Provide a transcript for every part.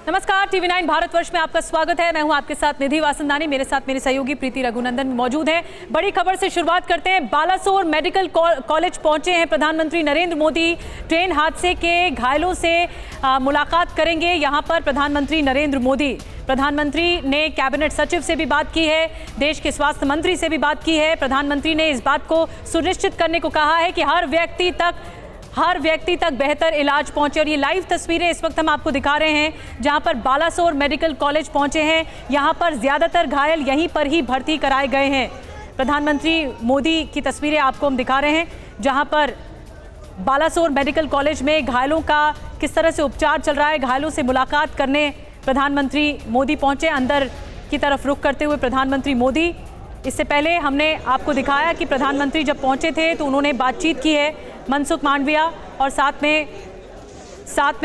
नमस्कार, टीवी9 भारतवर्ष में आपका स्वागत है। मैं हूं आपके साथ निधि वासंदानी, मेरे साथ मेरे सहयोगी प्रीति रघुनंदन मौजूद हैं। बड़ी खबर से शुरुआत करते हैं। बालासोर मेडिकल कॉलेज पहुंचे हैं प्रधानमंत्री नरेंद्र मोदी। ट्रेन हादसे के घायलों से मुलाकात करेंगे यहां पर प्रधानमंत्री नरेंद्र मोदी। प्रधानमंत्री ने कैबिनेट सचिव से भी बात की है, देश के स्वास्थ्य मंत्री से भी बात की है। प्रधानमंत्री ने इस बात को सुनिश्चित करने को कहा है कि हर व्यक्ति तक बेहतर इलाज पहुंचे। और ये लाइव तस्वीरें इस वक्त हम आपको दिखा रहे हैं जहां पर बालासोर मेडिकल कॉलेज पहुंचे हैं। यहां पर ज्यादातर घायल यहीं पर ही भर्ती कराए गए हैं। प्रधानमंत्री मोदी की तस्वीरें आपको हम दिखा रहे हैं जहां पर बालासोर मेडिकल कॉलेज में घायलों का किस तरह से उपचार चल रहा है। घायलों से मुलाकात करने प्रधानमंत्री मोदी पहुंचे। अंदर की तरफ रुख करते हुए प्रधानमंत्री मोदी, इससे पहले हमने आपको दिखाया कि प्रधानमंत्री जब पहुंचे थे तो उन्होंने बातचीत की है मनसुख मांडविया और साथ में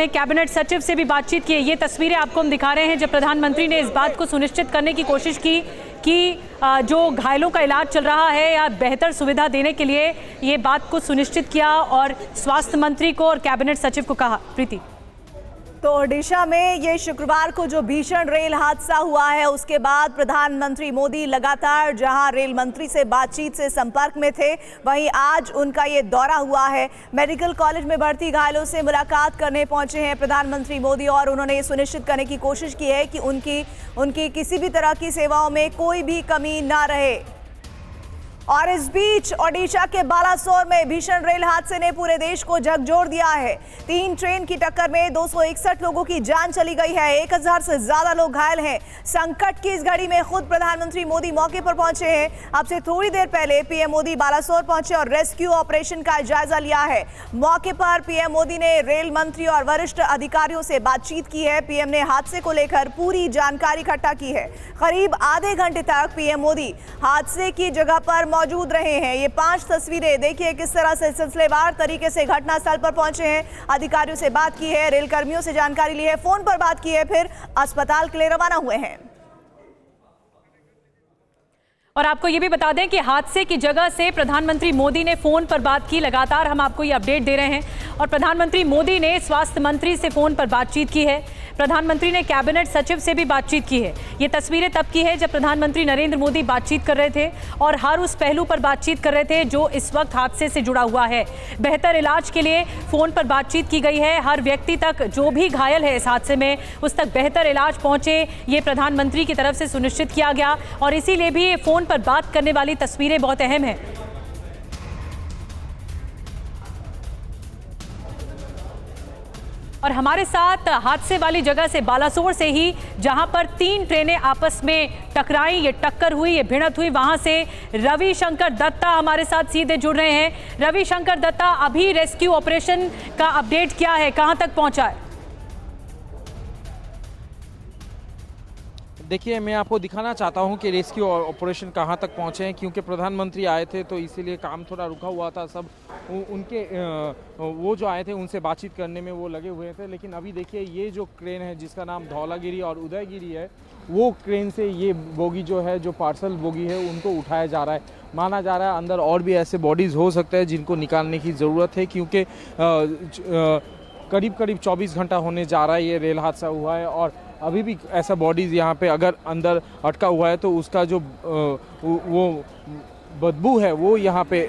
कैबिनेट सचिव से भी बातचीत की है। ये तस्वीरें आपको हम दिखा रहे हैं जब प्रधानमंत्री ने इस बात को सुनिश्चित करने की कोशिश की कि जो घायलों का इलाज चल रहा है या बेहतर सुविधा देने के लिए ये बात को सुनिश्चित किया और स्वास्थ्य मंत्री को और कैबिनेट सचिव को कहा। प्रीति, तो ओडिशा में ये शुक्रवार को जो भीषण रेल हादसा हुआ है उसके बाद प्रधानमंत्री मोदी लगातार जहां रेल मंत्री से बातचीत से संपर्क में थे, वहीं आज उनका ये दौरा हुआ है। मेडिकल कॉलेज में भर्ती घायलों से मुलाकात करने पहुंचे हैं प्रधानमंत्री मोदी और उन्होंने ये सुनिश्चित करने की कोशिश की है कि उनकी किसी भी तरह की सेवाओं में कोई भी कमी ना रहे। और इस बीच ओडिशा के बालासोर में भीषण रेल हादसे ने पूरे देश को झकझोर दिया है। 3 ट्रेन की टक्कर में 261 लोगों की जान चली गई है। 1000 से ज्यादा लोग घायल हैं। संकट की इस घड़ी में खुद प्रधानमंत्री मोदी मौके पर पहुंचे हैं। अब से थोड़ी देर पहले पीएम मोदी बालासोर पहुंचे और रेस्क्यू ऑपरेशन का जायजा लिया है। मौके पर पीएम मोदी ने रेल मंत्री और वरिष्ठ अधिकारियों से बातचीत की है। पीएम ने हादसे को लेकर पूरी जानकारी इकट्ठा की है। करीब आधे घंटे तक पीएम मोदी हादसे की जगह पर मौजूद रहे हैं। ये 5 तस्वीरें देखिए किस तरह से सिलसिलेवार तरीके से घटनास्थल पर पहुंचे हैं। अधिकारियों से बात की है, रेल कर्मियों से जानकारी ली है, फोन पर बात की है, फिर अस्पताल के लिए रवाना हुए हैं। और आपको ये भी बता दें कि हादसे की जगह से प्रधानमंत्री मोदी ने फोन पर बात की। लगातार हम आपको ये अपडेट दे रहे हैं और प्रधानमंत्री मोदी ने स्वास्थ्य मंत्री से फोन पर बातचीत की है। प्रधानमंत्री ने कैबिनेट सचिव से भी बातचीत की है। ये तस्वीरें तब की है जब प्रधानमंत्री नरेंद्र मोदी बातचीत कर रहे थे और हर उस पहलू पर बातचीत कर रहे थे जो इस वक्त हादसे से जुड़ा हुआ है। बेहतर इलाज के लिए फोन पर बातचीत की गई है। हर व्यक्ति तक, जो भी घायल है इस हादसे में, उस तक बेहतर इलाज पहुंचे, ये प्रधानमंत्री की तरफ से सुनिश्चित किया गया। और इसीलिए भी फोन पर बात करने वाली तस्वीरें बहुत अहम है। और हमारे साथ हादसे वाली जगह से, बालासोर से ही, जहां पर 3 ट्रेनें आपस में टकराई, ये टक्कर हुई, ये भिड़ंत हुई, वहां से रविशंकर दत्ता हमारे साथ सीधे जुड़ रहे हैं। रविशंकर दत्ता, अभी रेस्क्यू ऑपरेशन का अपडेट क्या है, कहां तक पहुंचा है? देखिए, मैं आपको दिखाना चाहता हूं कि रेस्क्यू ऑपरेशन कहां तक पहुंचे हैं, क्योंकि प्रधानमंत्री आए थे तो इसीलिए काम थोड़ा रुका हुआ था। सब उनके वो जो आए थे उनसे बातचीत करने में वो लगे हुए थे। लेकिन अभी देखिए, ये जो क्रेन है जिसका नाम धौलागिरी और उदयगिरी है, वो क्रेन से ये बोगी जो है, जो पार्सल बोगी है, उनको उठाया जा रहा है। माना जा रहा है अंदर और भी ऐसे बॉडीज़ हो सकते हैं जिनको निकालने की ज़रूरत है, क्योंकि करीब 24 घंटा होने जा रहा है ये रेल हादसा हुआ है और अभी भी ऐसा बॉडीज़ यहाँ पे अगर अंदर अटका हुआ है तो उसका जो वो बदबू है वो यहाँ पे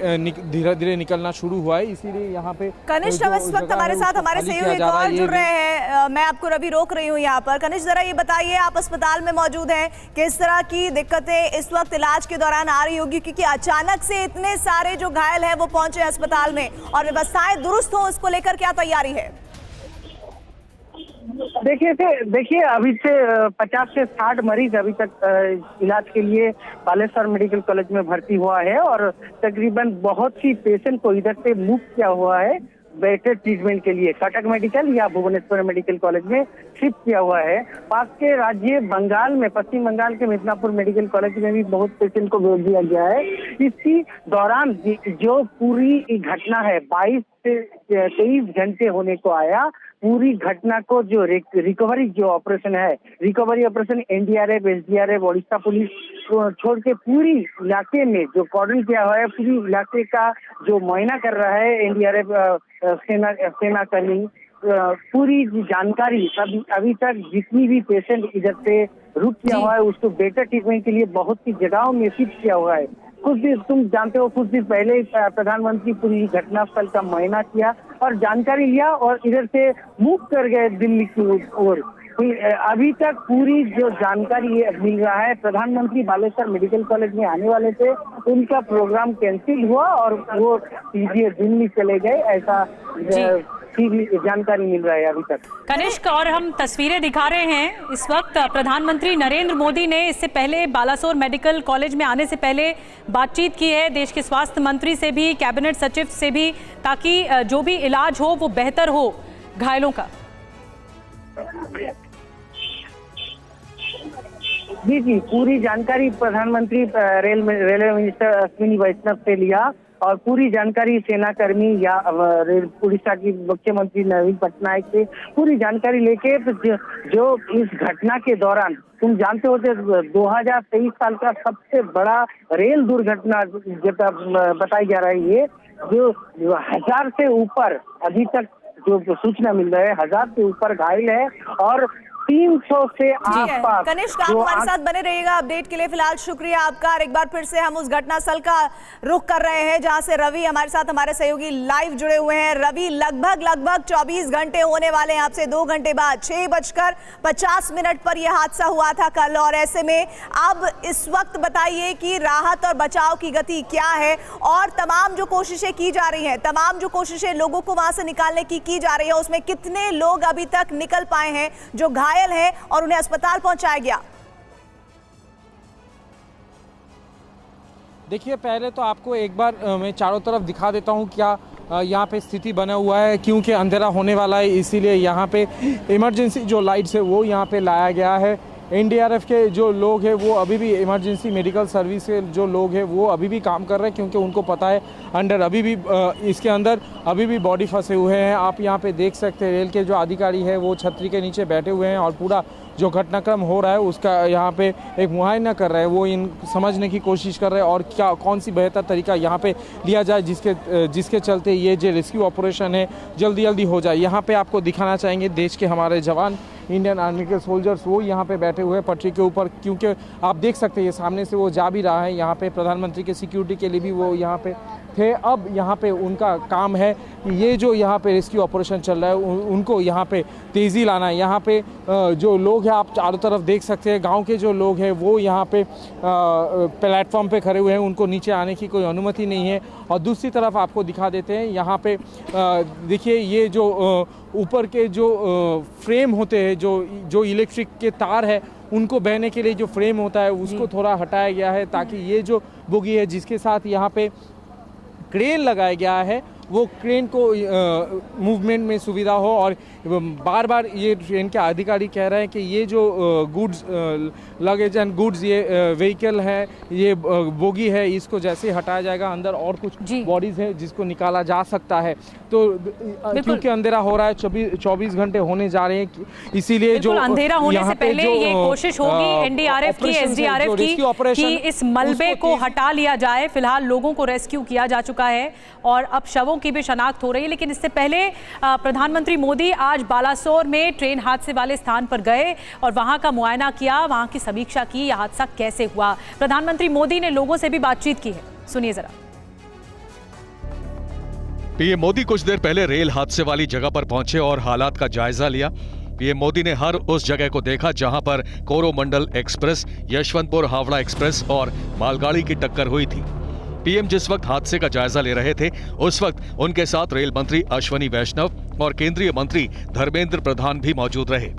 धीरे धीरे निकलना शुरू हुआ है। इसीलिए यहाँ पे कनिष्ठ इस वक्त हमारे साथ हमारे सहयोगी और जुड़ रहे हैं। मैं आपको रवि रोक रही हूँ यहाँ पर। कनिष्ठ, जरा ये बताइए, आप अस्पताल में मौजूद हैं, किस तरह की दिक्कतें इस वक्त इलाज के दौरान आ रही होगी, क्योंकि अचानक से इतने सारे जो घायल हैं वो पहुंचे अस्पताल में, और व्यवस्थाएं दुरुस्त हो, इसको लेकर क्या तैयारी है? देखिए अभी से 50 से 60 मरीज अभी तक इलाज के लिए बालेश्वर मेडिकल कॉलेज में भर्ती हुआ है और तकरीबन बहुत सी पेशेंट को इधर से मूव किया हुआ है बेटर ट्रीटमेंट के लिए कटक मेडिकल या भुवनेश्वर मेडिकल कॉलेज में शिफ्ट किया हुआ है। पास के राज्य बंगाल में, पश्चिम बंगाल के मिदनापुर मेडिकल कॉलेज में भी बहुत पेशेंट को भेज दिया गया है। इसी दौरान जो पूरी घटना है 22 से 23 घंटे होने को आया। पूरी घटना को जो रिकवरी जो ऑपरेशन है, recovery operation NDRF, SDRF, Odisha police छोड़ के पूरी इलाके में जो कॉर्डन किया हुआ है, पूरी इलाके का जो मुआयना कर रहा है एनडीआरएफ सेना कर्मी, पूरी जानकारी अभी तक जितनी भी पेशेंट इधर से रुक किया हुआ है उसको बेटर ट्रीटमेंट के लिए बहुत सी जगहों में शिफ्ट किया हुआ है। कुछ दिन तुम जानते हो, कुछ दिन पहले ही प्रधानमंत्री पूरी घटनास्थल का मुआयना किया और जानकारी लिया और इधर से मूव कर गए दिल्ली की ओर। अभी तक पूरी जो जानकारी मिल रहा है, प्रधानमंत्री बालेश्वर मेडिकल कॉलेज में आने वाले थे, उनका प्रोग्राम कैंसिल हुआ और वो सीधे दिल्ली चले गए, ऐसा जानकारी मिल रहा है अभी तक। कनिष्क, और हम तस्वीरें दिखा रहे हैं इस वक्त। प्रधानमंत्री नरेंद्र मोदी ने इससे पहले बालासोर मेडिकल कॉलेज में आने से पहले बातचीत की है देश के स्वास्थ्य मंत्री से भी, कैबिनेट सचिव से भी, ताकि जो भी इलाज हो वो बेहतर हो घायलों का। जी, पूरी जानकारी प्रधानमंत्री रेलवे मिनिस्टर अश्विनी वैष्णव से लिया और पूरी जानकारी सेनाकर्मी या उड़ीसा की मुख्यमंत्री नवीन पटनायक से पूरी जानकारी लेके जो इस घटना के दौरान, तुम जानते हो 2023 साल का सबसे बड़ा रेल दुर्घटना बताई जा रही है, जो 1000 से ऊपर अभी तक जो सूचना मिल रहा है, 1000 से ऊपर घायल है और 300 से आसपास। कनिष्क, आप हमारे साथ बने रहिएगा अपडेट के लिए। फिलहाल शुक्रिया आपका। और एक बार फिर से हम उस घटनास्थल का रुख कर रहे हैं जहां से रवि हमारे साथ, हमारे सहयोगी लाइव जुड़े हुए हैं। रवि, लगभग 24 घंटे होने वाले हैं आपसे 2 घंटे बाद 6:50 पर यह हादसा हुआ था कल, और ऐसे में अब इस वक्त बताइए कि राहत और बचाव की गति क्या है और तमाम जो कोशिशें की जा रही हैं, तमाम जो कोशिशें लोगों को वहां से निकालने की जा रही है, उसमें कितने लोग अभी तक निकल पाए हैं जो घायल है और उन्हें अस्पताल पहुंचाया गया? देखिए, पहले तो आपको एक बार मैं चारों तरफ दिखा देता हूं क्या यहाँ पे स्थिति बना हुआ है, क्योंकि अंधेरा होने वाला है, इसीलिए यहाँ पे इमरजेंसी जो लाइट्स है वो यहाँ पे लाया गया है। एनडीआरएफ के जो लोग हैं वो अभी भी, इमरजेंसी मेडिकल सर्विस के जो लोग हैं वो अभी भी काम कर रहे हैं, क्योंकि उनको पता है अंडर अभी भी इसके अंदर अभी भी बॉडी फंसे हुए हैं। आप यहाँ पे देख सकते हैं रेल के जो अधिकारी हैं वो छतरी के नीचे बैठे हुए हैं और पूरा जो घटनाक्रम हो रहा है उसका यहाँ पे एक मुआयना कर रहे हैं। वो इन समझने की कोशिश कर रहे हैं और क्या कौन सी बेहतर तरीका यहाँ पे लिया जाए जिसके चलते ये जो रेस्क्यू ऑपरेशन है जल्दी हो जाए। यहाँ पे आपको दिखाना चाहेंगे देश के हमारे जवान, इंडियन आर्मी के सोल्जर्स, वो यहाँ पे बैठे हुए हैं पटरी के ऊपर, क्योंकि आप देख सकते हैं ये सामने से वो जा भी रहा है। यहाँ पे प्रधानमंत्री के सिक्योरिटी के लिए भी वो यहाँ पे थे। अब यहाँ पे उनका काम है कि ये जो यहाँ पे रेस्क्यू ऑपरेशन चल रहा है उनको यहाँ पे तेज़ी लाना है। यहाँ पे जो लोग हैं आप चारों तरफ देख सकते हैं, गांव के जो लोग हैं वो यहाँ पे प्लेटफॉर्म पे खड़े हुए हैं, उनको नीचे आने की कोई अनुमति नहीं है। और दूसरी तरफ आपको दिखा देते हैं, यहाँ पे देखिए ये जो ऊपर के जो फ्रेम होते हैं, जो इलेक्ट्रिक के तार है उनको बहने के लिए जो फ्रेम होता है उसको थोड़ा हटाया गया है, ताकि ये जो बोगी है जिसके साथ यहाँ पे क्रेन लगाया गया है वो क्रेन को मूवमेंट में सुविधा हो। और बार ये ट्रेन के अधिकारी कह रहे हैं कि ये जो गुड्स लगेज एंड गुड्स ये व्हीकल है, ये बोगी है, इसको जैसे हटाया जाएगा अंदर और कुछ बॉडीज है जिसको निकाला जा सकता है। तो क्योंकि अंधेरा हो रहा है, 24 घंटे होने जा रहे हैं, इसीलिए जो अंधेरा होने से पहले ये कोशिश होगी एनडीआरएफ की, एसडीआरएफ की कि इस मलबे को हटा लिया जाए। फिलहाल लोगों को रेस्क्यू किया जा चुका है और अब शवों की भी शनाख्त हो रही है। लेकिन इससे पहले प्रधानमंत्री मोदी आज बालासोर में ट्रेन हादसे वाले स्थान पर गए और वहां का मुआयना किया, वहां की समीक्षा की, यह हादसा कैसे हुआ। प्रधानमंत्री मोदी ने लोगों से भी बातचीत की है, सुनिए जरा। पीएम मोदी कुछ देर पहले रेल हादसे वाली जगह पर पहुंचे और हालात का जायजा लिया। पीएम मोदी ने हर उस जगह को देखा जहां पर कोरोमंडल एक्सप्रेस, यशवंतपुर हावड़ा एक्सप्रेस और मालगाड़ी की टक्कर हुई थी। पीएम जिस वक्त हादसे का जायजा ले रहे थे उस वक्त उनके साथ रेल मंत्री अश्विनी वैष्णव और केंद्रीय मंत्री धर्मेंद्र प्रधान भी मौजूद रहे।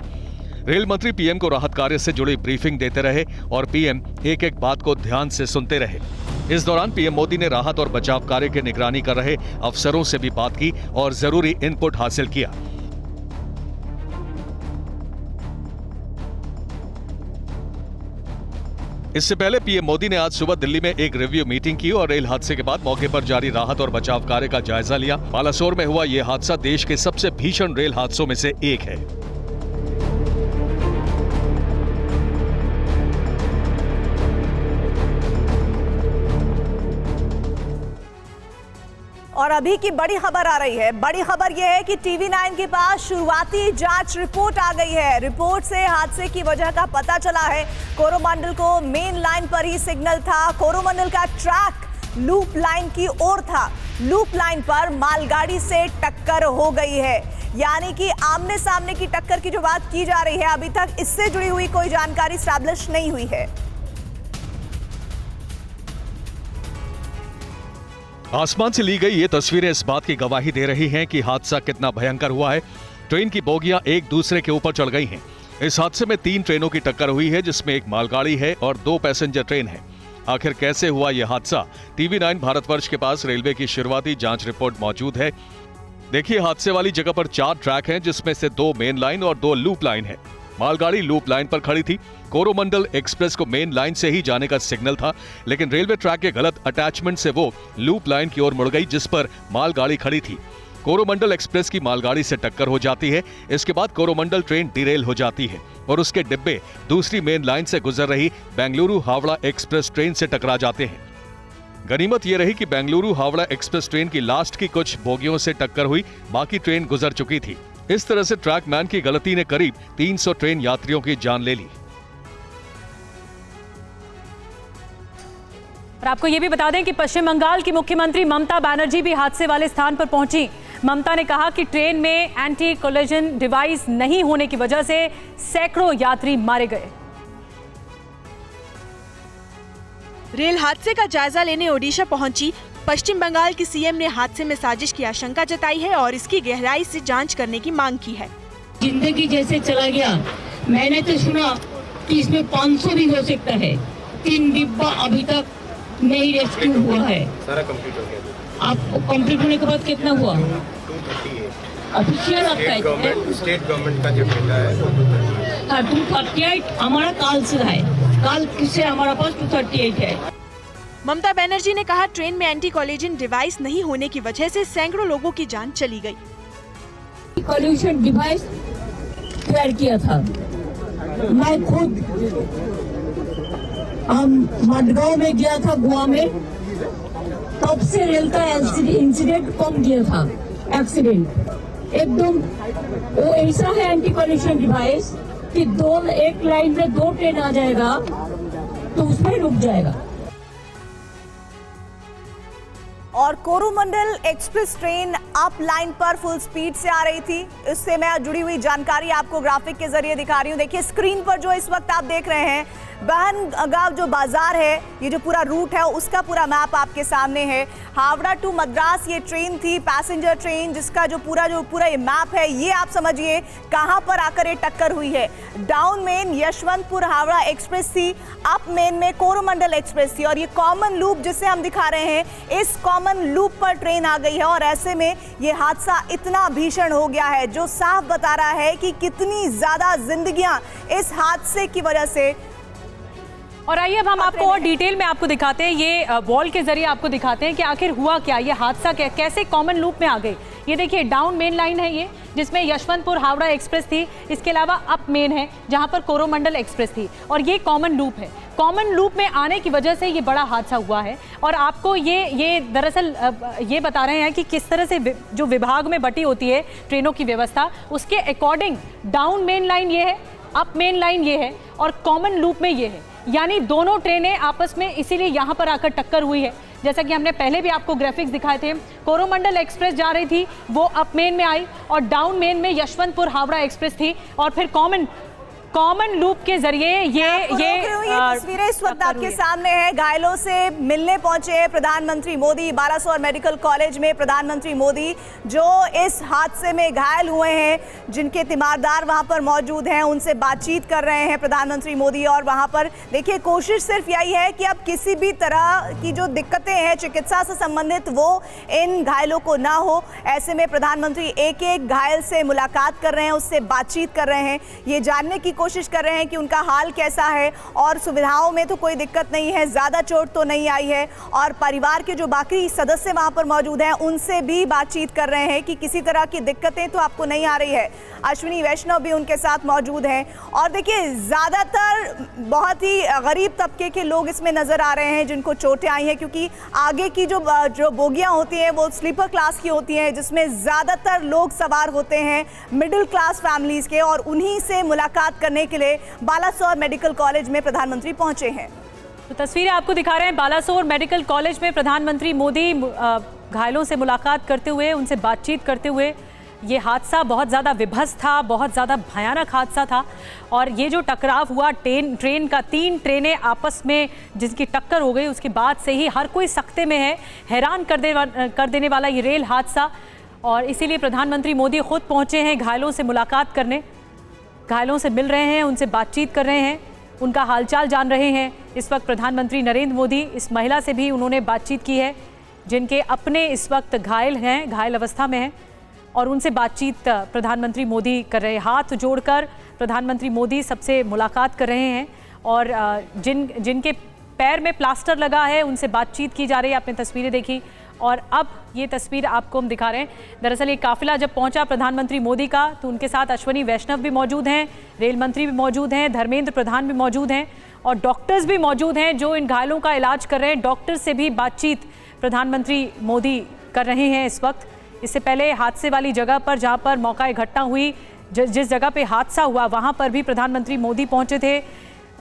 रेल मंत्री पीएम को राहत कार्य से जुड़ी ब्रीफिंग देते रहे और पीएम एक एक बात को ध्यान से सुनते रहे। इस दौरान पीएम मोदी ने राहत और बचाव कार्य की निगरानी कर रहे अफसरों से भी बात की और जरूरी इनपुट हासिल किया। इससे पहले पीएम मोदी ने आज सुबह दिल्ली में एक रिव्यू मीटिंग की और रेल हादसे के बाद मौके पर जारी राहत और बचाव कार्य का जायजा लिया। बालासोर में हुआ यह हादसा देश के सबसे भीषण रेल हादसों में से एक है। और अभी की बड़ी खबर आ रही है। बड़ी खबर यह है कि TV9 के पास शुरुआती जांच रिपोर्ट आ गई है। रिपोर्ट से हादसे की वजह का पता चला है। कोरोमंडल को मेन लाइन पर ही सिग्नल था। कोरोमंडल का ट्रैक लूप लाइन की ओर था। लूप लाइन पर मालगाड़ी से टक्कर हो गई है, यानी कि आमने सामने की टक्कर की जो बात की जा रही है, अभी तक इससे जुड़ी हुई कोई जानकारी स्टैब्लिश नहीं हुई है। आसमान से ली गई ये तस्वीरें इस बात की गवाही दे रही हैं कि हादसा कितना भयंकर हुआ है। ट्रेन की बोगियां एक दूसरे के ऊपर चढ़ गई हैं। इस हादसे में 3 ट्रेनों की टक्कर हुई है, जिसमें एक मालगाड़ी है और 2 पैसेंजर ट्रेन है। आखिर कैसे हुआ यह हादसा? TV9 भारतवर्ष के पास रेलवे की शुरुआती जांच रिपोर्ट मौजूद है। देखिए, हादसे वाली जगह पर 4 ट्रैक हैं, जिसमें से 2 मेन लाइन और 2 लूप लाइन है। मालगाड़ी लूप लाइन पर खड़ी थी। कोरोमंडल एक्सप्रेस को मेन लाइन से ही जाने का सिग्नल था, लेकिन रेलवे ट्रैक के गलत अटैचमेंट से वो लूप लाइन की ओर मुड़ गई, जिस पर मालगाड़ी खड़ी थी। कोरोमंडल एक्सप्रेस की मालगाड़ी से टक्कर हो जाती है। इसके बाद कोरोमंडल ट्रेन डिरेल हो जाती है और उसके डिब्बे दूसरी मेन लाइन से गुजर रही बेंगलुरु हावड़ा एक्सप्रेस ट्रेन से टकरा जाते हैं। गनीमत यह रही कि बेंगलुरु हावड़ा एक्सप्रेस ट्रेन की लास्ट की कुछ बोगियों से टक्कर हुई, बाकी ट्रेन गुजर चुकी थी। इस तरह से ट्रैकमैन की गलती ने करीब 300 ट्रेन यात्रियों की जान ले ली। और आपको ये भी बता दें कि पश्चिम बंगाल की मुख्यमंत्री ममता बनर्जी भी हादसे वाले स्थान पर पहुंची। ममता ने कहा कि ट्रेन में एंटी कोलिजन डिवाइस नहीं होने की वजह से सैकड़ों यात्री मारे गए। रेल हादसे का जायजा लेने ओडिशा पहुंची पश्चिम बंगाल की सीएम ने हादसे में साजिश की आशंका जताई है और इसकी गहराई से जांच करने की मांग की है। जिंदगी जैसे चला गया। मैंने तो सुना कि इसमें 500 भी हो सकता है। 3 डिब्बा अभी तक नहीं रेस्क्यू हुआ है। सारा कंप्लीट हो गया। आपको कंप्लीट होने के बाद कितना हुआ? 238 ऑफिशियल आपका स्टेट गवर्नमेंट का जो डेटा है 238 हमारा काल से है। काल से हमारा पास 238 है। ममता बनर्जी ने कहा ट्रेन में एंटी कोलिजन डिवाइस नहीं होने की वजह से सैकड़ों लोगों की जान चली गई। कोलिजन डिवाइस तैयार किया था। मैं खुद मडगांव में गया था, गोवा में, तब से रेल का इंसिडेंट कम गया था। एक्सीडेंट एकदम वो ऐसा है एंटी कोलिजन डिवाइस कि एक लाइन में 2 ट्रेन आ जाएगा तो उसमें रुक जाएगा। और Coromandel express train up line पर फुल स्पीड से आ रही थी। इससे मैं जुड़ी हुई जानकारी आपको ग्राफिक के जरिए दिखा रही हूँ। देखिए स्क्रीन पर जो इस वक्त आप देख रहे हैं, बहनगांव जो बाजार है, ये जो पूरा रूट है उसका पूरा मैप आपके सामने है। हावड़ा टू मद्रास ये ट्रेन थी, पैसेंजर ट्रेन, जिसका जो पूरा ये मैप है, ये आप समझिए कहाँ पर आकर ये टक्कर हुई है। Down main Yeshwantpur Howrah express थी, अप मेन में कोरोमंडल एक्सप्रेस थी और ये कॉमन लूप जिसे हम दिखा रहे हैं, इस कॉमन लूप पर ट्रेन आ गई है और ऐसे में ये हादसा इतना भीषण हो गया है, जो साफ बता रहा है कि कितनी ज्यादा जिंदगियां इस हादसे की वजह से। और आइए अब हम आपको और डिटेल में आपको दिखाते हैं, ये वॉल के जरिए आपको दिखाते हैं कि आखिर हुआ क्या, ये हादसा कैसे कॉमन लूप में आ गई। ये देखिए डाउन मेन लाइन है ये, जिसमें यशवंतपुर हावड़ा एक्सप्रेस थी। इसके अलावा अप मेन है जहां पर कोरोमंडल एक्सप्रेस थी और ये कॉमन लूप है। कॉमन लूप में आने की वजह से ये बड़ा हादसा हुआ है। और आपको ये दरअसल ये बता रहे हैं कि किस तरह से जो विभाग में बटी होती है ट्रेनों की व्यवस्था, उसके अकॉर्डिंग डाउन मेन लाइन ये है, अप मेन लाइन ये है और कॉमन लूप में ये है, यानी दोनों ट्रेनें आपस में इसीलिए यहाँ पर आकर टक्कर हुई है। जैसा कि हमने पहले भी आपको ग्राफिक्स दिखाए थे, कोरोमंडल एक्सप्रेस जा रही थी, वो अप मेन में आई और डाउन मेन में यशवंतपुर हावड़ा एक्सप्रेस थी और फिर कॉमन लूप के जरिए ये तस्वीरें इस वक्त आपके सामने है। घायलों से मिलने पहुंचे प्रधानमंत्री मोदी। बालासोर मेडिकल कॉलेज में प्रधानमंत्री मोदी जो इस हादसे में घायल हुए हैं, जिनके तीमारदार वहां पर मौजूद हैं, उनसे बातचीत कर रहे हैं प्रधानमंत्री मोदी। और वहां पर देखिए कोशिश सिर्फ यही है कि अब किसी भी तरह की जो दिक्कतें हैं चिकित्सा से संबंधित, वो इन घायलों को ना हो। ऐसे में प्रधानमंत्री एक एक घायल से मुलाकात कर रहे हैं, उससे बातचीत कर रहे हैं, ये जानने की कोशिश कर रहे हैं कि उनका हाल कैसा है, और सुविधाओं में तो कोई दिक्कत नहीं है, ज़्यादा चोट तो नहीं आई है। और परिवार के जो बाकी सदस्य वहाँ पर मौजूद हैं उनसे भी बातचीत कर रहे हैं कि किसी तरह की दिक्कतें तो आपको नहीं आ रही है। अश्विनी वैष्णव भी उनके साथ मौजूद हैं। और देखिए, ज़्यादातर बहुत ही गरीब तबके के लोग इसमें नज़र आ रहे हैं जिनको चोटें आई हैं, क्योंकि आगे की जो बोगियां होती हैं वो स्लीपर क्लास की होती हैं, जिसमें ज़्यादातर लोग सवार होते हैं मिडिल क्लास फैमिलीज़ के, और उन्हीं से मुलाकात करने के लिए बालासोर मेडिकल कॉलेज में प्रधानमंत्री पहुंचे हैं। तो तस्वीरें आपको दिखा रहे हैं बालासोर मेडिकल कॉलेज में प्रधानमंत्री मोदी घायलों से मुलाकात करते हुए, उनसे बातचीत करते हुए। ये हादसा बहुत ज़्यादा विभत्स था, बहुत ज़्यादा भयानक हादसा था। और ये जो टकराव हुआ ट्रेन का, 3 ट्रेनें आपस में जिसकी टक्कर हो गई, उसके बाद से ही हर कोई सख्ते में है। हैरान कर देने वाला ये रेल हादसा, और इसीलिए प्रधानमंत्री मोदी खुद पहुँचे हैं घायलों से मुलाकात करने, घायलों से मिल रहे हैं, उनसे बातचीत कर रहे हैं, उनका हालचाल जान रहे हैं। इस वक्त प्रधानमंत्री नरेंद्र मोदी इस महिला से भी उन्होंने बातचीत की है जिनके अपने इस वक्त घायल हैं, घायल अवस्था में हैं, और उनसे बातचीत प्रधानमंत्री मोदी कर रहे हैं। हाथ जोड़कर प्रधानमंत्री मोदी सबसे मुलाकात कर रहे हैं, और जिनके पैर में प्लास्टर लगा है उनसे बातचीत की जा रही है। आपने तस्वीरें देखी, और अब ये तस्वीर आपको हम दिखा रहे हैं। दरअसल ये काफिला जब पहुंचा प्रधानमंत्री मोदी का, तो उनके साथ अश्विनी वैष्णव भी मौजूद हैं, रेल मंत्री भी मौजूद हैं, धर्मेंद्र प्रधान भी मौजूद हैं, और डॉक्टर्स भी मौजूद हैं जो इन घायलों का इलाज कर रहे हैं। डॉक्टर से भी बातचीत प्रधानमंत्री मोदी कर रहे हैं इस वक्त। इससे पहले हादसे वाली जगह पर, जहां पर मौका घटना हुई, जिस जगह पे हादसा हुआ, वहां पर भी प्रधानमंत्री मोदी पहुंचे थे,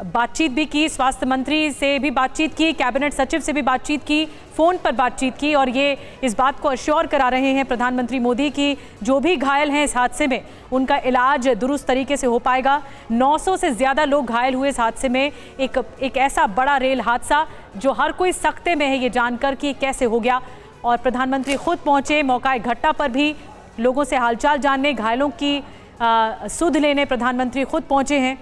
बातचीत भी की, स्वास्थ्य मंत्री से भी बातचीत की, कैबिनेट सचिव से भी बातचीत की, फ़ोन पर बातचीत की, और ये इस बात को अश्योर करा रहे हैं प्रधानमंत्री मोदी कि जो भी घायल हैं इस हादसे में उनका इलाज दुरुस्त तरीके से हो पाएगा। 900 से ज़्यादा लोग घायल हुए इस हादसे में। एक ऐसा बड़ा रेल हादसा जो हर कोई सख्ते में है ये जानकर कि कैसे हो गया, और प्रधानमंत्री खुद पहुंचे मौका घटना पर भी लोगों से हालचाल जानने, घायलों की सुध लेने प्रधानमंत्री खुद पहुंचे हैं।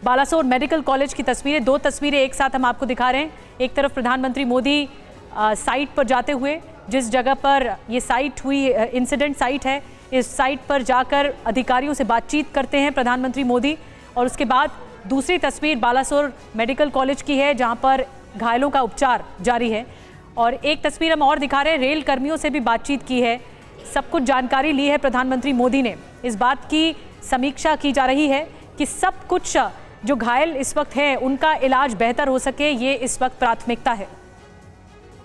बालासोर मेडिकल कॉलेज की तस्वीरें, 2 तस्वीरें एक साथ हम आपको दिखा रहे हैं। एक तरफ प्रधानमंत्री मोदी साइट पर जाते हुए, जिस जगह पर ये साइट हुई, इंसिडेंट साइट है, इस साइट पर जाकर अधिकारियों से बातचीत करते हैं प्रधानमंत्री मोदी। और उसके बाद दूसरी तस्वीर बालासोर मेडिकल कॉलेज की है जहाँ पर घायलों का उपचार जारी है। और एक तस्वीर हम और दिखा रहे हैं, रेल कर्मियों से भी बातचीत की है, सब कुछ जानकारी ली है प्रधानमंत्री मोदी ने। इस बात की समीक्षा की जा रही है कि सब कुछ जो घायल इस वक्त है उनका इलाज बेहतर हो सके, ये इस वक्त प्राथमिकता है।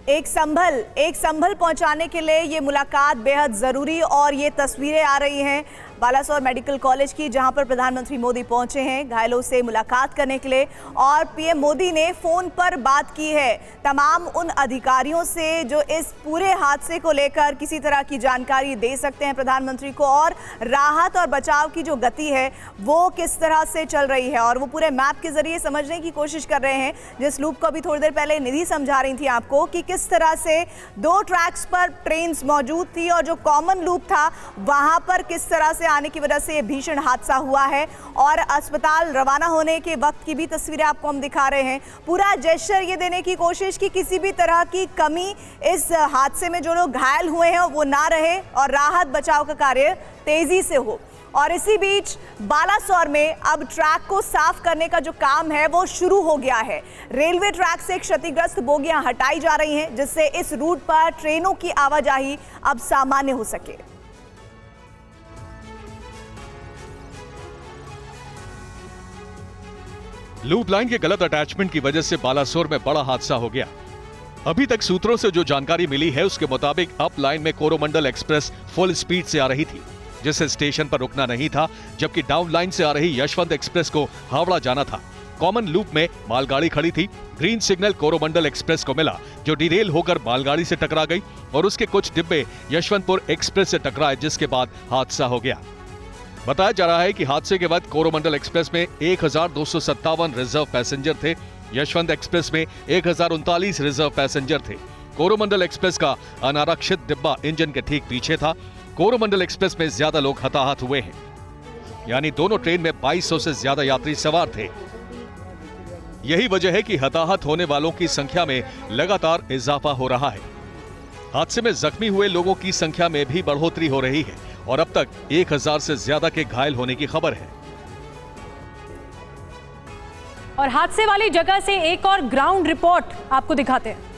एक संभल पहुंचाने के लिए ये मुलाकात बेहद ज़रूरी, और ये तस्वीरें आ रही हैं बालासोर मेडिकल कॉलेज की, जहां पर प्रधानमंत्री मोदी पहुंचे हैं घायलों से मुलाकात करने के लिए। और पीएम मोदी ने फ़ोन पर बात की है तमाम उन अधिकारियों से जो इस पूरे हादसे को लेकर किसी तरह की जानकारी दे सकते हैं प्रधानमंत्री को, और राहत और बचाव की जो गति है वो किस तरह से चल रही है, और वो पूरे मैप के ज़रिए समझने की कोशिश कर रहे हैं। जिस लूप को अभी थोड़ी देर पहले निधि समझा रही थी आपको कि किस तरह से 2 ट्रैक्स पर ट्रेन मौजूद थी, और जो कॉमन लूप था वहाँ पर किस तरह से आने की वजह से ये भीषण हादसा हुआ है। और अस्पताल रवाना होने के वक्त की भी तस्वीरें आपको हम दिखा रहे हैं। पूरा जेस्चर ये देने की कोशिश कि किसी भी तरह की कमी इस हादसे में जो लोग घायल हुए हैं वो ना रहे, और राहत बचाव का कार्य तेजी से हो। और इसी बीच बालासोर में अब ट्रैक को साफ करने का जो काम है वो शुरू हो गया है। रेलवे ट्रैक से क्षतिग्रस्त बोगियां हटाई जा रही हैं, जिससे इस रूट पर ट्रेनों की आवाजाही अब सामान्य हो सके। लूप लाइन के गलत अटैचमेंट की वजह से बालासोर में बड़ा हादसा हो गया। अभी तक सूत्रों से जो जानकारी मिली है उसके मुताबिक अप लाइन में कोरोमंडल एक्सप्रेस फुल स्पीड से आ रही थी, जिससे स्टेशन पर रुकना नहीं था, जबकि डाउन लाइन से आ रही यशवंत एक्सप्रेस को हावड़ा जाना था। कॉमन लूप में मालगाड़ी खड़ी थी। ग्रीन सिग्नल कोरोमंडल एक्सप्रेस को मिला, जो डिरेल होकर मालगाड़ी से टकरा गई, और उसके कुछ डिब्बे यशवंतपुर एक्सप्रेस से टकराए, जिसके बाद हादसा हो गया। बताया जा रहा है कि हादसे के बाद कोरोमंडल एक्सप्रेस में 1257 रिजर्व पैसेंजर थे, यशवंत एक्सप्रेस में 1039 रिजर्व पैसेंजर थे। कोरोमंडल एक्सप्रेस का अनारक्षित डिब्बा इंजन के ठीक पीछे था। कोरोमंडल एक्सप्रेस में ज्यादा लोग हताहत हुए हैं, यानी दोनों ट्रेन में 2200 से ज्यादा यात्री सवार थे। यही वजह है कि हताहत होने वालों की संख्या में लगातार इजाफा हो रहा है। हादसे में जख्मी हुए लोगों की संख्या में भी बढ़ोतरी हो रही है, और अब तक 1000 से ज्यादा के घायल होने की खबर है। और हादसे वाली जगह से एक और ग्राउंड रिपोर्ट आपको दिखाते हैं।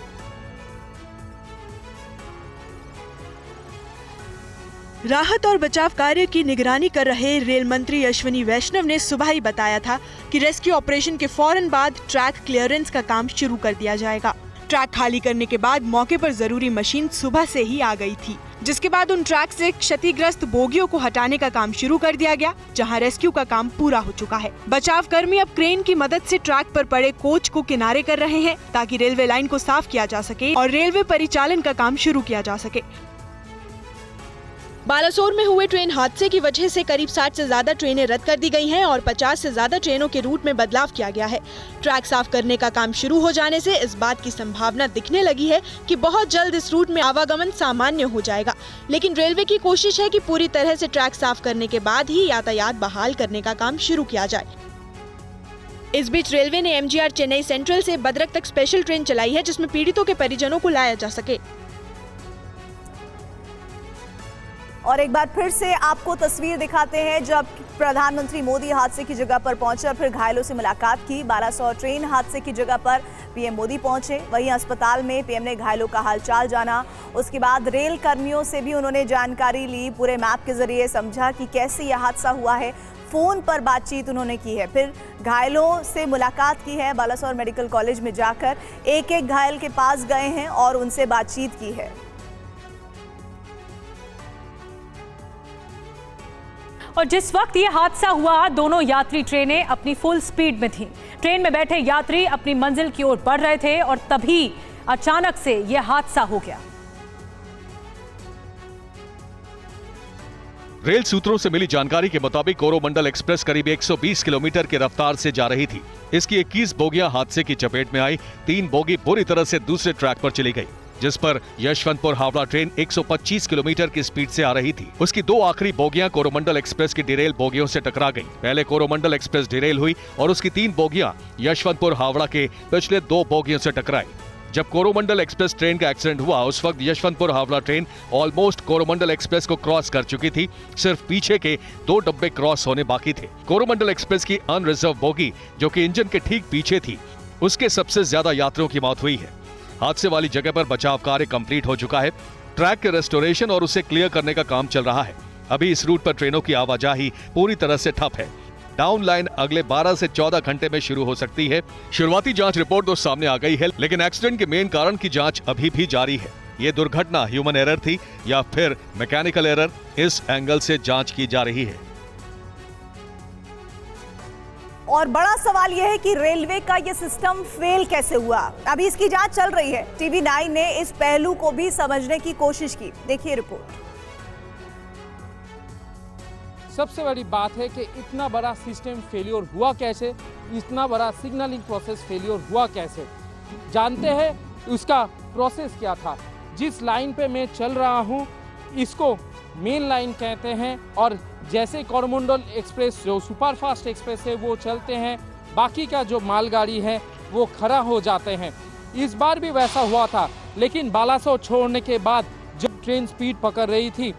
राहत और बचाव कार्य की निगरानी कर रहे रेल मंत्री अश्विनी वैष्णव ने सुबह ही बताया था कि रेस्क्यू ऑपरेशन के फौरन बाद ट्रैक क्लियरेंस का काम शुरू कर दिया जाएगा। ट्रैक खाली करने के बाद मौके पर जरूरी मशीन सुबह से ही आ गई थी, जिसके बाद उन ट्रैक से क्षतिग्रस्त बोगियों को हटाने का काम शुरू कर दिया गया, जहां रेस्क्यू का काम पूरा हो चुका है। बचाव कर्मी अब क्रेन की मदद से ट्रैक पर पड़े कोच को किनारे कर रहे हैं ताकि रेलवे लाइन को साफ किया जा सके और रेलवे परिचालन का काम शुरू किया जा सके। बालासोर में हुए ट्रेन हादसे की वजह से करीब 60 से ज्यादा ट्रेनें रद्द कर दी गई हैं और 50 से ज्यादा ट्रेनों के रूट में बदलाव किया गया है। ट्रैक साफ करने का काम शुरू हो जाने से इस बात की संभावना दिखने लगी है कि बहुत जल्द इस रूट में आवागमन सामान्य हो जाएगा, लेकिन रेलवे की कोशिश है कि पूरी तरह से ट्रैक साफ करने के बाद ही यातायात बहाल करने का काम शुरू किया जाए। इस बीच रेलवे ने MGR चेन्नई सेंट्रल से बद्रक तक स्पेशल ट्रेन चलाई है, जिसमें पीड़ितों के परिजनों को लाया जा सके। और एक बार फिर से आपको तस्वीर दिखाते हैं जब प्रधानमंत्री मोदी हादसे की जगह पर पहुंचे और फिर घायलों से मुलाकात की। बालासोर ट्रेन हादसे की जगह पर पीएम मोदी पहुंचे, वहीं अस्पताल में पीएम ने घायलों का हालचाल जाना। उसके बाद रेल कर्मियों से भी उन्होंने जानकारी ली, पूरे मैप के जरिए समझा कि कैसे यह हादसा हुआ है। फोन पर बातचीत उन्होंने की है, फिर घायलों से मुलाकात की है। बालासोर मेडिकल कॉलेज में जाकर एक एक घायल के पास गए हैं और उनसे बातचीत की है। और जिस वक्त ये हादसा हुआ, दोनों यात्री ट्रेनें अपनी फुल स्पीड में थीं। ट्रेन में बैठे यात्री अपनी मंजिल की ओर बढ़ रहे थे और तभी अचानक से यह हादसा हो गया। रेल सूत्रों से मिली जानकारी के मुताबिक कोरोमंडल एक्सप्रेस करीब 120 किलोमीटर की रफ्तार से जा रही थी। इसकी 21 बोगियां हादसे की चपेट में आई। 3 बोगी पूरी तरह से दूसरे ट्रैक पर चली गई, जिस पर यशवंतपुर हावड़ा ट्रेन 125 किलोमीटर की स्पीड से आ रही थी। उसकी 2 आखिरी बोगियां कोरोमंडल एक्सप्रेस की डिरेल बोगियों से टकरा गईं। पहले कोरोमंडल एक्सप्रेस डिरेल हुई और उसकी 3 बोगियां यशवंतपुर हावड़ा के पिछले 2 बोगियों से टकराई। जब कोरोमंडल एक्सप्रेस ट्रेन का एक्सीडेंट हुआ, उस वक्त Yeshwantpur Howrah train almost Coromandel express को क्रॉस कर चुकी थी। सिर्फ पीछे के 2 डब्बे क्रॉस होने बाकी थे। कोरोमंडल एक्सप्रेस की अनरिजर्व बोगी, जो कि इंजन के ठीक पीछे थी, उसके सबसे ज्यादा यात्रियों की मौत हुई है। हादसे वाली जगह पर बचाव कार्य कंप्लीट हो चुका है। ट्रैक के रेस्टोरेशन और उसे क्लियर करने का काम चल रहा है। अभी इस रूट पर ट्रेनों की आवाजाही पूरी तरह से ठप है। डाउन लाइन अगले 12 से 14 घंटे में शुरू हो सकती है। शुरुआती जांच रिपोर्ट तो सामने आ गई है, लेकिन एक्सीडेंट के मेन कारण की जांच अभी भी जारी है। ये दुर्घटना ह्यूमन एरर थी या फिर मैकेनिकल एरर, इस एंगल से जांच की जा रही है। और बड़ा सवाल यह है कि रेलवे का यह सिस्टम फेल कैसे हुआ। अभी इसकी जांच चल रही है। TV9 ने इस पहलू को भी समझने की कोशिश की। देखिए रिपोर्ट। सबसे बड़ी बात है कि इतना बड़ा सिस्टम फेलियर हुआ कैसे, इतना बड़ा सिग्नलिंग प्रोसेस फेलियर हुआ कैसे। जानते हैं उसका प्रोसेस क्या था। जिस लाइन पे मैं चल रहा हूँ इसको मेन लाइन कहते हैं, और जैसे कोरोमंडल एक्सप्रेस जो सुपरफास्ट एक्सप्रेस है वो चलते हैं, बाकी का जो मालगाड़ी है वो खड़ा हो जाते हैं। इस बार भी वैसा हुआ था, लेकिन बालासोर छोड़ने के बाद जब ट्रेन स्पीड पकड़ रही थी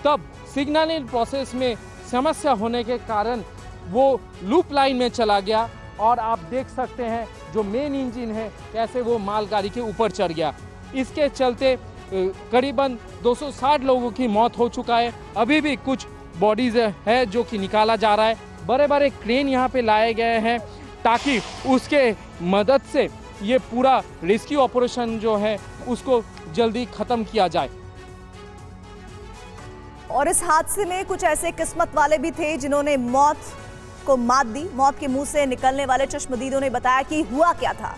तब सिग्नलिंग प्रोसेस में समस्या होने के कारण वो लूप लाइन में चला गया और आप देख सकते हैं जो मेन इंजन है कैसे वो मालगाड़ी के ऊपर चढ़ गया। इसके चलते करीबन 260 लोगों की मौत हो चुका है। अभी भी कुछ बॉडीज है जो कि निकाला जा रहा है। बड़े बड़े क्रेन यहाँ पे लाए गए हैं ताकि उसके मदद से ये पूरा रेस्क्यू ऑपरेशन जो है उसको जल्दी खत्म किया जाए। और इस हादसे में कुछ ऐसे किस्मत वाले भी थे जिन्होंने मौत को मात दी। मौत के मुंह से निकलने वाले चश्मदीदों ने बताया कि हुआ क्या था।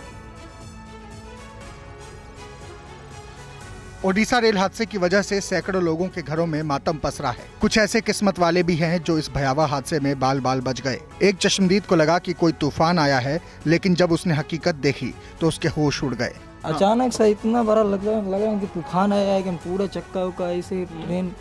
ओडिशा रेल हादसे की वजह से सैकड़ों लोगों के घरों में मातम पसरा है। कुछ ऐसे किस्मत वाले भी हैं जो इस भयावह हादसे में बाल बाल बच गए। एक चश्मदीद को लगा कि कोई तूफान आया है, लेकिन जब उसने हकीकत देखी तो उसके होश उड़ गए। अचानक से इतना बड़ा लगा कि तूफान आया है कि पूरा चक्का उक्का ऐसे ट्रेन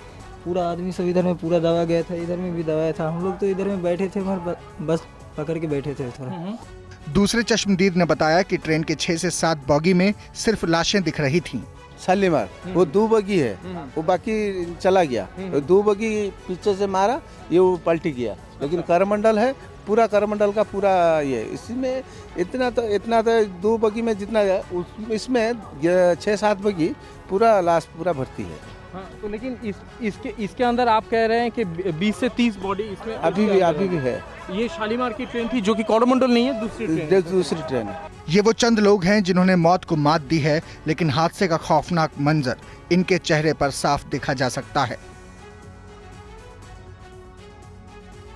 पूरा आदमी सब इधर में पूरा दबा गया था, इधर में भी दबाया था। हम लोग तो इधर में बैठे थे, मगर बस पकड़ के बैठे थे थोड़ा। दूसरे चश्मदीद ने बताया कि ट्रेन के 6 से 7 बॉगी में सिर्फ लाशें दिख रही थीं। शालीमार वो 2 बगी है, वो बाकी चला गया। 2 बगी पीछे से मारा, ये वो पलटी गया। लेकिन कोरोमंडल है पूरा करमंडल का पूरा ये इसमें इतना तो 2 बगी में जितना इसमें 6-7 बगी पूरा लास्ट पूरा भर्ती है। हाँ, तो लेकिन इसके अंदर आप कह रहे हैं कि 20 से 30 बॉडी इसमें अभी भी है। ये शालीमार की ट्रेन थी जो कि कोरोमंडल नहीं है, दूसरी ट्रेन है। ये वो चंद लोग हैं जिन्होंने मौत को मात दी है, लेकिन हादसे का खौफनाक मंजर इनके चेहरे पर साफ देखा जा सकता है।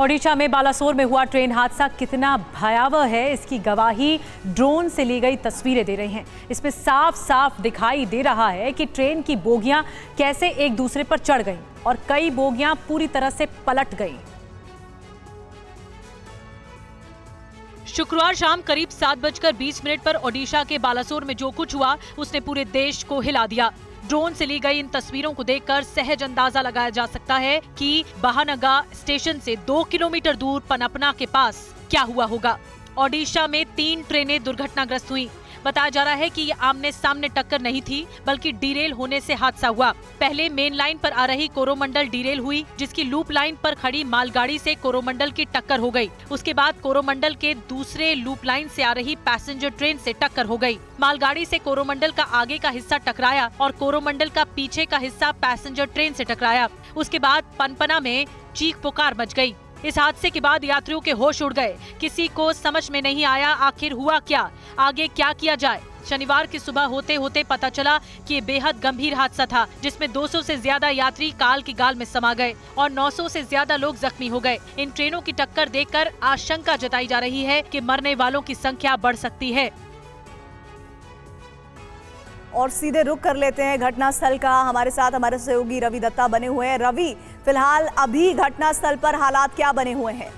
ओडिशा में बालासोर में हुआ ट्रेन हादसा कितना भयावह है, इसकी गवाही ड्रोन से ली गई तस्वीरें दे रही हैं। इसमें साफ साफ दिखाई दे रहा है कि ट्रेन की बोगियां कैसे एक दूसरे पर चढ़ गईं और कई बोगियां पूरी तरह से पलट गईं। शुक्रवार शाम करीब 7:20 पर ओडिशा के बालासोर में जो कुछ हुआ उसने पूरे देश को हिला दिया। ड्रोन से ली गई इन तस्वीरों को देखकर सहज अंदाजा लगाया जा सकता है कि बहानगा स्टेशन से 2 किलोमीटर दूर पनपना के पास क्या हुआ होगा। ओडिशा में 3 ट्रेनें दुर्घटनाग्रस्त हुई। बताया जा रहा है कि ये आमने सामने टक्कर नहीं थी, बल्कि डीरेल होने से हादसा हुआ। पहले मेन लाइन पर आ रही कोरोमंडल डीरेल हुई, जिसकी लूप लाइन पर खड़ी मालगाड़ी से कोरोमंडल की टक्कर हो गई। उसके बाद कोरोमंडल के दूसरे लूप लाइन से आ रही पैसेंजर ट्रेन से टक्कर हो गई। मालगाड़ी से कोरोमंडल का आगे का हिस्सा टकराया और कोरोमंडल का पीछे का हिस्सा पैसेंजर ट्रेन से टकराया। उसके बाद पनपना में चीख पुकार मच गई। इस हादसे के बाद यात्रियों के होश उड़ गए। किसी को समझ में नहीं आया आखिर हुआ क्या, आगे क्या किया जाए। शनिवार की सुबह होते होते पता चला कि ये बेहद गंभीर हादसा था, जिसमें 200 से ज्यादा यात्री काल की गाल में समा गए और 900 से ज्यादा लोग जख्मी हो गए। इन ट्रेनों की टक्कर देखकर आशंका जताई जा रही है कि मरने वालों की संख्या बढ़ सकती है। और सीधे रुक कर लेते हैं घटनास्थल का। हमारे साथ हमारे सहयोगी रवि दत्ता बने हुए हैं। रवि, फिलहाल अभी घटनास्थल पर हालात क्या बने हुए हैं?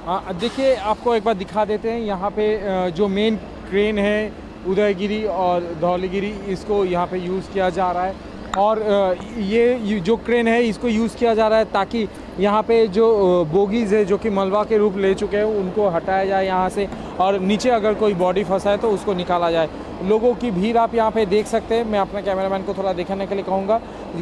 हाँ, देखिए आपको एक बार दिखा देते हैं। यहाँ पे जो मेन ट्रेन है उदयगिरी और धौलीगिरी, इसको यहाँ पे यूज़ किया जा रहा है। और ये जो ट्रेन है इसको यूज़ किया जा रहा है ताकि यहाँ पे जो बोगीज़ है जो कि मलबा के रूप ले चुके हैं उनको हटाया जाए यहाँ से, और नीचे अगर कोई बॉडी फंसा है तो उसको निकाला जाए। लोगों की भीड़ आप यहाँ पे देख सकते हैं। मैं अपने कैमरामैन को थोड़ा दिखाने के लिए कहूँगा।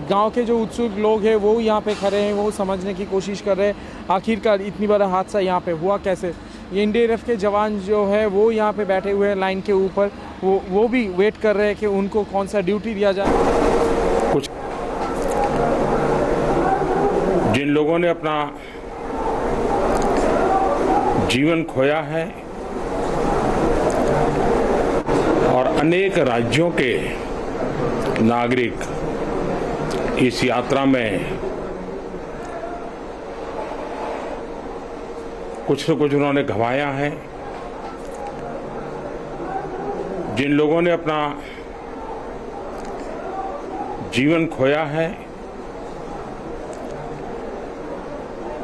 गांव के जो उत्सुक लोग हैं वो यहाँ पे खड़े हैं, वो समझने की कोशिश कर रहे हैं आखिरकार इतनी बड़ा हादसा यहाँ पे हुआ कैसे। ये NDRF के जवान जो है वो यहाँ पे बैठे हुए हैं लाइन के ऊपर, वो भी वेट कर रहे हैं कि उनको कौन सा ड्यूटी दिया जाए। कुछ जिन लोगों ने अपना जीवन खोया है और अनेक राज्यों के नागरिक इस यात्रा में कुछ न कुछ उन्होंने गंवाया है। जिन लोगों ने अपना जीवन खोया है,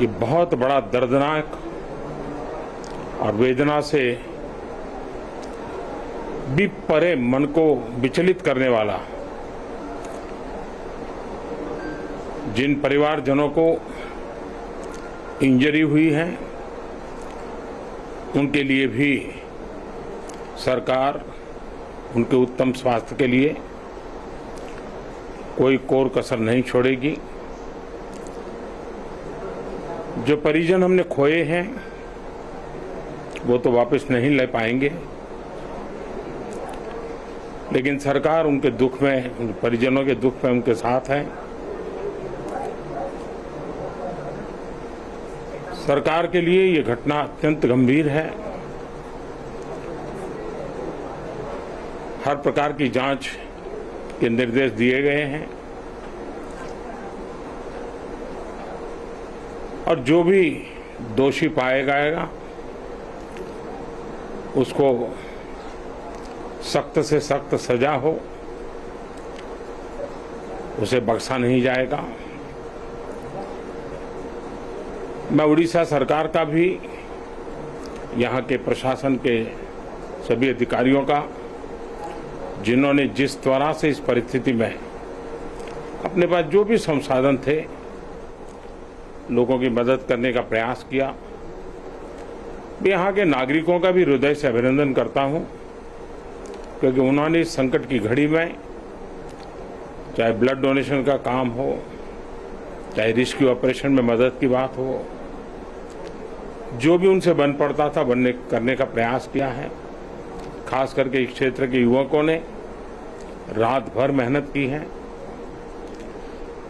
ये बहुत बड़ा दर्दनाक और वेदना से भी परे मन को विचलित करने वाला। जिन परिवारजनों को इंजरी हुई है उनके लिए भी सरकार उनके उत्तम स्वास्थ्य के लिए कोई कोर कसर नहीं छोड़ेगी। जो परिजन हमने खोए हैं वो तो वापस नहीं ले पाएंगे, लेकिन सरकार उनके दुख में, उनके परिजनों के दुख में उनके साथ है। सरकार के लिए ये घटना अत्यंत गंभीर है। हर प्रकार की जांच के निर्देश दिए गए हैं और जो भी दोषी पाया जाएगा उसको सख्त से सख्त सजा हो, उसे बख्शा नहीं जाएगा। मैं उड़ीसा सरकार का भी, यहाँ के प्रशासन के सभी अधिकारियों का, जिन्होंने जिस तरह से इस परिस्थिति में अपने पास जो भी संसाधन थे लोगों की मदद करने का प्रयास किया, यहाँ के नागरिकों का भी हृदय से अभिनंदन करता हूं, क्योंकि उन्होंने इस संकट की घड़ी में चाहे ब्लड डोनेशन का काम हो चाहे रेस्क्यू ऑपरेशन में मदद की बात हो, जो भी उनसे बन पड़ता था करने का प्रयास किया है। खास करके इस क्षेत्र के युवकों ने रात भर मेहनत की है।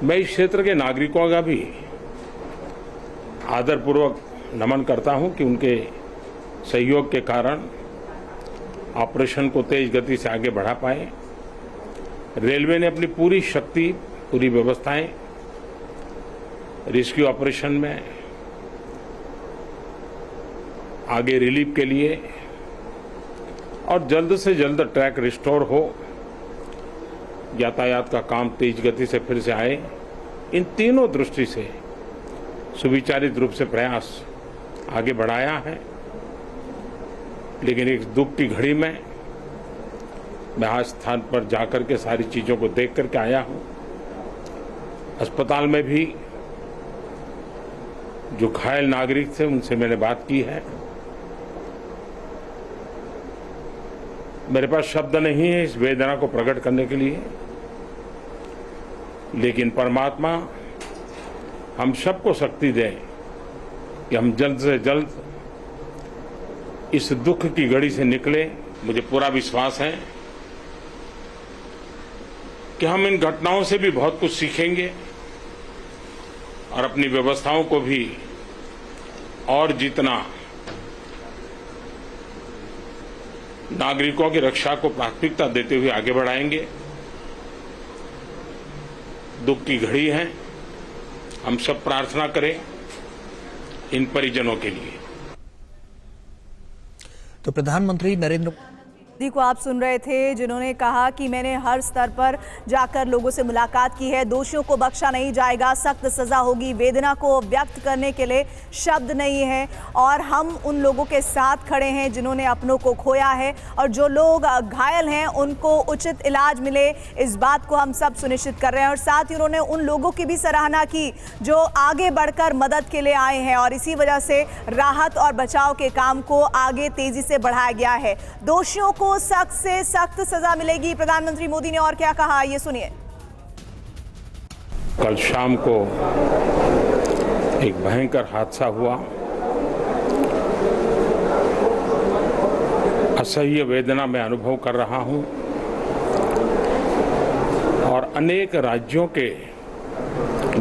मैं इस क्षेत्र के नागरिकों का भी आदरपूर्वक नमन करता हूं कि उनके सहयोग के कारण ऑपरेशन को तेज गति से आगे बढ़ा पाए। रेलवे ने अपनी पूरी शक्ति, पूरी व्यवस्थाएं रेस्क्यू ऑपरेशन में आगे रिलीफ के लिए और जल्द से जल्द ट्रैक रिस्टोर हो, यातायात का काम तेज गति से फिर से आए, इन तीनों दृष्टि से सुविचारित रूप से प्रयास आगे बढ़ाया है। लेकिन एक दुख की घड़ी में मैं आज स्थान पर जाकर के सारी चीजों को देख करके आया हूं। अस्पताल में भी जो घायल नागरिक थे उनसे मैंने बात की है। मेरे पास शब्द नहीं है इस वेदना को प्रकट करने के लिए, लेकिन परमात्मा हम सबको शक्ति दे कि हम जल्द से जल्द इस दुख की घड़ी से निकले। मुझे पूरा विश्वास है कि हम इन घटनाओं से भी बहुत कुछ सीखेंगे और अपनी व्यवस्थाओं को भी और जितना नागरिकों की रक्षा को प्राथमिकता देते हुए आगे बढ़ाएंगे। दुख की घड़ी है, हम सब प्रार्थना करें इन परिजनों के लिए। तो प्रधानमंत्री नरेंद्र मोदी को आप सुन रहे थे, जिन्होंने कहा कि मैंने हर स्तर पर जाकर लोगों से मुलाकात की है, दोषियों को बख्शा नहीं जाएगा, सख्त सजा होगी। वेदना को व्यक्त करने के लिए शब्द नहीं है और हम उन लोगों के साथ खड़े हैं जिन्होंने अपनों को खोया है और जो लोग घायल हैं उनको उचित इलाज मिले, इस बात को हम सब सुनिश्चित कर रहे हैं। और साथ ही उन्होंने उन लोगों की भी सराहना की जो आगे बढ़कर मदद के लिए आए हैं और इसी वजह से राहत और बचाव के काम को आगे तेजी से बढ़ाया गया है। दोषियों को सख्त से सख्त सजा मिलेगी, प्रधानमंत्री मोदी ने और क्या कहा, ये सुनिए। कल शाम को एक भयंकर हादसा हुआ। असह्य वेदना मैं अनुभव कर रहा हूं और अनेक राज्यों के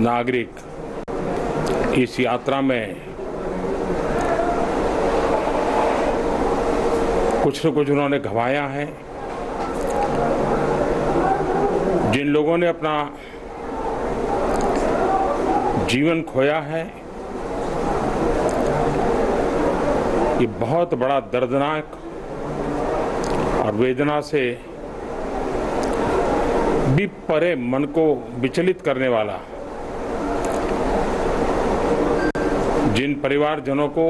नागरिक इस यात्रा में कुछ न कुछ उन्होंने गंवाया है। जिन लोगों ने अपना जीवन खोया है, ये बहुत बड़ा दर्दनाक और वेदना से भी परे मन को विचलित करने वाला। जिन परिवारजनों को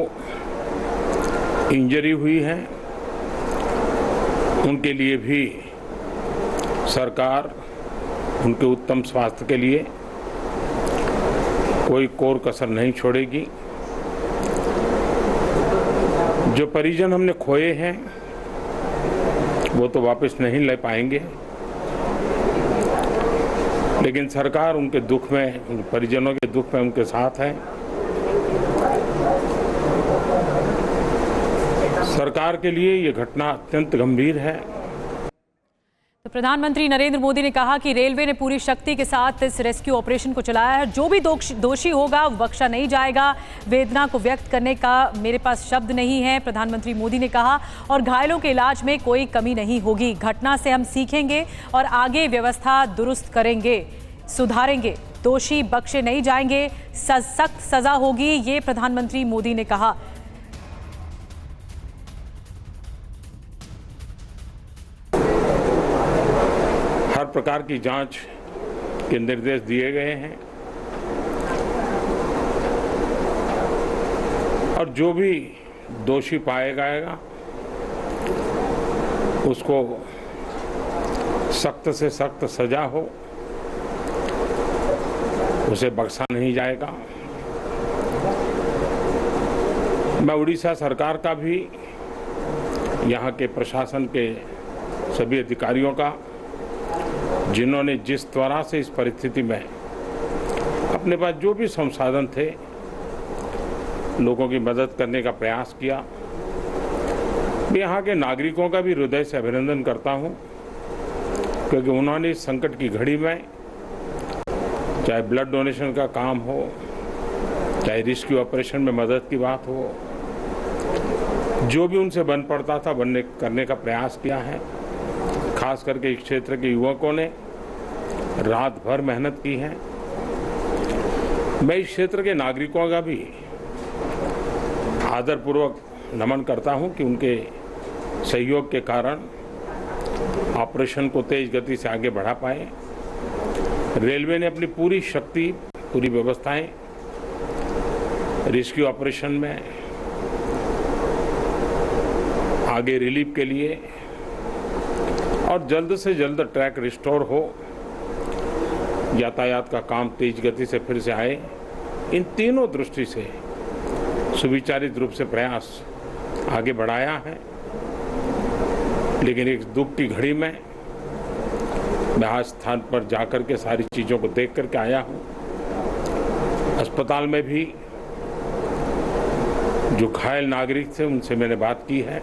इंजरी हुई है उनके लिए भी सरकार उनके उत्तम स्वास्थ्य के लिए कोई कोर कसर नहीं छोड़ेगी। जो परिजन हमने खोए हैं वो तो वापस नहीं ले पाएंगे, लेकिन सरकार उनके दुख में, उनके परिजनों के दुख में उनके साथ है। सरकार के लिए ये घटना अत्यंत गंभीर है। तो प्रधानमंत्री नरेंद्र मोदी ने कहा कि रेलवे ने पूरी शक्ति के साथ इस रेस्क्यू ऑपरेशन को चलाया है, जो भी दोषी होगा वो बख्शा नहीं जाएगा। वेदना को व्यक्त करने का मेरे पास शब्द नहीं है, प्रधानमंत्री मोदी ने कहा, और घायलों के इलाज में कोई कमी नहीं होगी। घटना से हम सीखेंगे और आगे व्यवस्था दुरुस्त करेंगे, सुधारेंगे, दोषी बख्शे नहीं जाएंगे, सख्त सजा होगी, ये प्रधानमंत्री मोदी ने कहा। हर प्रकार की जांच के निर्देश दिए गए हैं और जो भी दोषी पाया जाएगा उसको सख्त से सख्त सजा हो, उसे बख्शा नहीं जाएगा। मैं उड़ीसा सरकार का भी, यहाँ के प्रशासन के सभी अधिकारियों का, जिन्होंने जिस तरह से इस परिस्थिति में अपने पास जो भी संसाधन थे लोगों की मदद करने का प्रयास किया। मैं यहाँ के नागरिकों का भी हृदय से अभिनंदन करता हूँ, क्योंकि उन्होंने इस संकट की घड़ी में चाहे ब्लड डोनेशन का काम हो, चाहे रेस्क्यू ऑपरेशन में मदद की बात हो, जो भी उनसे बन पड़ता था करने का प्रयास किया है। खास करके इस क्षेत्र के युवकों ने रात भर मेहनत की है। मैं इस क्षेत्र के नागरिकों का भी आदरपूर्वक नमन करता हूं कि उनके सहयोग के कारण ऑपरेशन को तेज गति से आगे बढ़ा पाए। रेलवे ने अपनी पूरी शक्ति, पूरी व्यवस्थाएं रेस्क्यू ऑपरेशन में आगे रिलीफ के लिए और जल्द से जल्द ट्रैक रिस्टोर हो, यातायात का काम तेज गति से फिर से आए, इन तीनों दृष्टि से सुविचारित रूप से प्रयास आगे बढ़ाया है। लेकिन एक दुख की घड़ी में मैं आज स्थान पर जाकर के सारी चीज़ों को देख करके आया हूँ। अस्पताल में भी जो घायल नागरिक थे उनसे मैंने बात की है।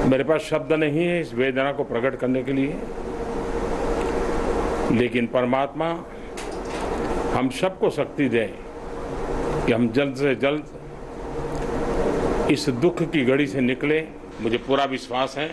मेरे पास शब्द नहीं है इस वेदना को प्रकट करने के लिए, लेकिन परमात्मा हम सबको शक्ति दे कि हम जल्द से जल्द इस दुख की घड़ी से निकले। मुझे पूरा विश्वास है